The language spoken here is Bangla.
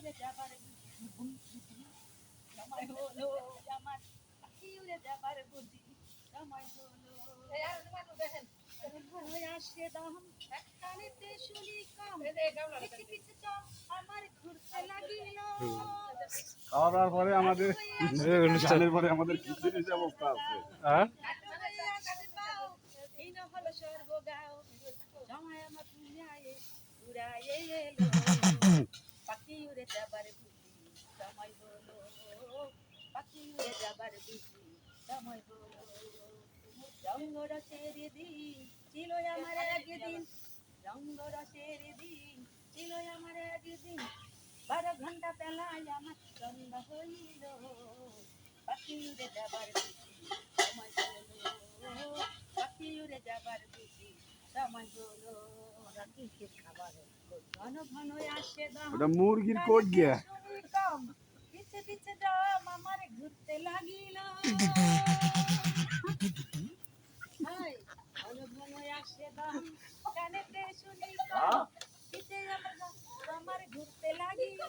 উড়ে যাবার বুদ্ধি সময় হলো আমার পাখি উড়ে যাবার বুদ্ধি সময় হলো আসে দাম কানেতে শুনি কম পিছে পিছে চল আমার ঘুরতে লাগিল খাওয়া দাওয়ার পরে আমাদের অনুষ্ঠানের পরে আমাদের খিচুড়ির অবস্থা আছে। হলো সর্বগাও সময় আমার দুনিয়ায় উড়াইয়ে এলো পাখি উড়ে যাবার বুদ্ধি সময় হলো পাখি উড়ে যাবার বুদ্ধি সময় হলো রঙ্গ রসের দিন ছিল আমার একদিন রঙ্গ রসের দিন ছিল আমার একদিন 12 ঘন্টা বেলায় আমার সন্ধ্যা হইল পাখি উড়ে যাবার বুদ্ধি সময় হলো পাখি উড়ে যাবার বুদ্ধি সময় হলো ঘন ঘন আসে দাম ওটা মুরগির কোট গিয়া শুনি কম পিছে পিছে দাম আমার ঘুরতে লাগিল হাই ঘন ঘন আসে দাম কানেতে শুনি কম পিছে আমার ঘুরতে লাগিল